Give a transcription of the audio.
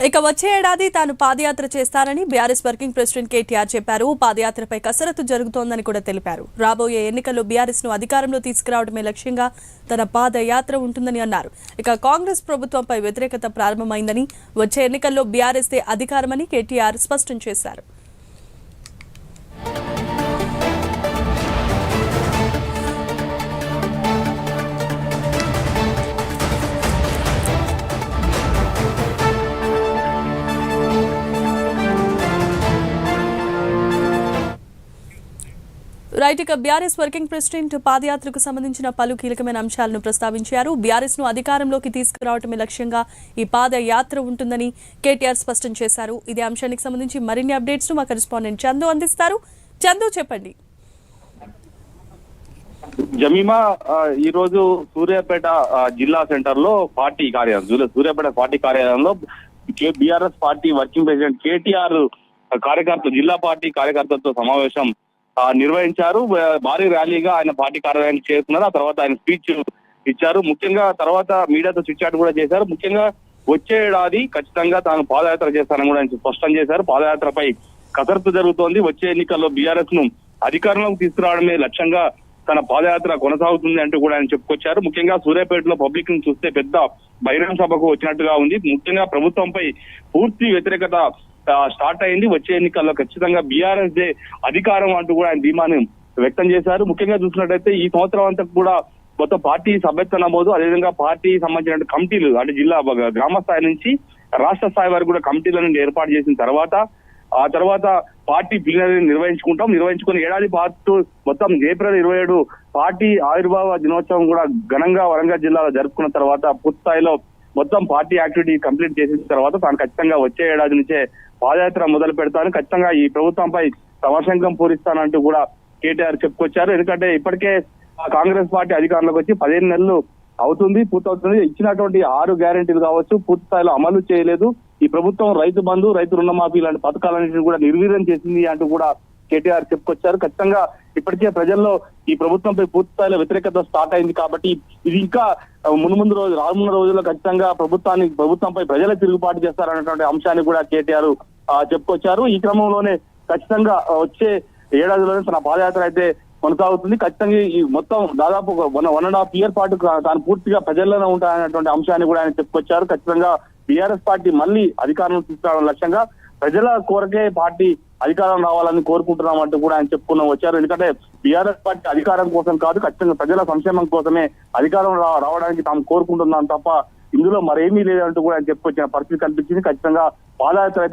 ఇక వచ్చే ఏడాది తాను పాదయాత్ర చేస్తానని బీఆర్ఎస్ వర్కింగ్ ప్రెసిడెంట్ కేటీఆర్ చెప్పారు. పాదయాత్రపై కసరత్తు జరుగుతోందని కూడా తెలిపారు. రాబోయే ఎన్నికల్లో బీఆర్ఎస్ ను అధికారంలో తీసుకురావడమే లక్ష్యంగా తన పాదయాత్ర ఉంటుందని అన్నారు. ఇక కాంగ్రెస్ ప్రభుత్వంపై వ్యతిరేకత ప్రారంభమైందని, వచ్చే ఎన్నికల్లో బీఆర్ఎస్ దే అధికారమని కేటీఆర్ స్పష్టం చేశారు. రైట్, ఇక బీఆర్ఎస్ వర్కింగ్ ప్రెసిడెంట్ పాదయాత్రకు సంబంధించిన పలు కీలకమైన అంశాలను ప్రస్తావించారు. బీఆర్ఎస్ ను అధికారంలోకి తీసుకురావడమే లక్ష్యంగా ఈ పాదయాత్ర ఉంటుందని కేటీఆర్ స్పష్టం చేశారు. ఇదే అంశానికి సంబంధించి మరిన్ని అప్డేట్స్ ను మా కరెస్పాండెంట్ చందు అందిస్తారు. చందు, చెప్పండి. జమీమా, ఈ రోజు సూర్యాపేట జిల్లా సెంటర్ లో పార్టీ కార్యాలయం, సూర్యాపేట పార్టీ కార్యాలయంలో BRS party working president KTR జిల్లా పార్టీ కార్యకర్తలతో సమావేశం నిర్వహించారు. భారీ ర్యాలీగా ఆయన పార్టీ కార్యాలయానికి చేరుకున్నారు. ఆ తర్వాత ఆయన స్పీచ్ ఇచ్చారు. ముఖ్యంగా తర్వాత మీడియాతో చిట్చాట్ కూడా చేశారు. ముఖ్యంగా వచ్చే ఏడాది ఖచ్చితంగా తాను పాదయాత్ర చేస్తానని కూడా ఆయన స్పష్టం చేశారు. పాదయాత్రపై కసరత్తు జరుగుతోంది. వచ్చే ఎన్నికల్లో బీఆర్ఎస్ ను అధికారంలోకి తీసుకురావడమే లక్ష్యంగా తన పాదయాత్ర కొనసాగుతుంది అంటూ కూడా ఆయన చెప్పుకొచ్చారు. ముఖ్యంగా సూర్యాపేటలో పబ్లిక్ ను చూస్తే పెద్ద బహిరంగ సభకు వచ్చినట్టుగా ఉంది. ముఖ్యంగా ప్రభుత్వంపై పూర్తి వ్యతిరేకత స్టార్ట్ అయింది. వచ్చే ఎన్నికల్లో ఖచ్చితంగా బీఆర్ఎస్ దే అధికారం అంటూ కూడా ఆయన ధీమాను వ్యక్తం చేశారు. ముఖ్యంగా చూసినట్టయితే ఈ సంవత్సరం అంతా కూడా మొత్తం పార్టీ సభ్యత్వ నమోదు, అదేవిధంగా పార్టీ సంబంధించిన కమిటీలు, అంటే జిల్లా గ్రామ స్థాయి నుంచి రాష్ట్ర స్థాయి వరకు కూడా కమిటీలను ఏర్పాటు చేసిన తర్వాత ఆ తర్వాత పార్టీ ప్లీనరీ నిర్వహించుకుని ఏడాది పాటు మొత్తం ఏప్రిల్ 27 పార్టీ ఆవిర్భావ దినోత్సవం కూడా ఘనంగా వరంగల్ జిల్లాలో జరుపుకున్న తర్వాత పూర్తి స్థాయిలో మొత్తం పార్టీ యాక్టివిటీ కంప్లీట్ చేసిన తర్వాత తాను ఖచ్చితంగా వచ్చే ఏడాది నుంచే పాదయాత్ర మొదలు పెడతాను, ఖచ్చితంగా ఈ ప్రభుత్వంపై సమశంకం పూరిస్తానంటూ కూడా కేటీఆర్ చెప్పుకొచ్చారు. ఎందుకంటే ఇప్పటికే కాంగ్రెస్ పార్టీ అధికారంలోకి వచ్చి 15 నెలలు పూర్తవుతుంది. ఇచ్చినటువంటి 6 గ్యారెంటీలు కావచ్చు పూర్తి స్థాయిలో అమలు చేయలేదు. ఈ ప్రభుత్వం రైతు బంధు, రైతు రుణమాఫీ లాంటి పథకాలన్నింటినీ కూడా నిర్వీర్యం చేసింది అంటూ కూడా కేటీఆర్ చెప్పుకొచ్చారు. ఖచ్చితంగా ఇప్పటికే ప్రజల్లో ఈ ప్రభుత్వంపై పూర్తి స్థాయిలో వ్యతిరేకత స్టార్ట్ అయింది కాబట్టి ఇది ఇంకా రానున్న రోజుల్లో ఖచ్చితంగా ప్రభుత్వంపై ప్రజలే తిరుగుబాటు చేస్తారన్నటువంటి అంశాన్ని కూడా కేటీఆర్ చెప్పుకొచ్చారు. ఈ క్రమంలోనే ఖచ్చితంగా వచ్చే ఏడాదిలోనే తన పాదయాత్ర అయితే కొనసాగుతుంది. ఖచ్చితంగా ఈ మొత్తం దాదాపు 1.5 year పాటు తాను పూర్తిగా ప్రజల్లోనే ఉంటాయన్నటువంటి అంశాన్ని కూడా ఆయన చెప్పుకొచ్చారు. ఖచ్చితంగా బీఆర్ఎస్ పార్టీ మళ్ళీ అధికారం తీసుకురావడం లక్ష్యంగా ప్రజల కోరకే పార్టీ అధికారం రావాలని కోరుకుంటున్నామంటూ కూడా ఆయన వచ్చారు. ఎందుకంటే బీఆర్ఎస్ పార్టీ అధికారం కోసం కాదు, ఖచ్చితంగా ప్రజల సంక్షేమం కోసమే అధికారం రావడానికి తాము కోరుకుంటున్నాం తప్ప ఇందులో మరేమీ లేదంటూ కూడా ఆయన చెప్పుకొచ్చిన పరిస్థితి కనిపించింది. ఖచ్చితంగా పాదయాత్ర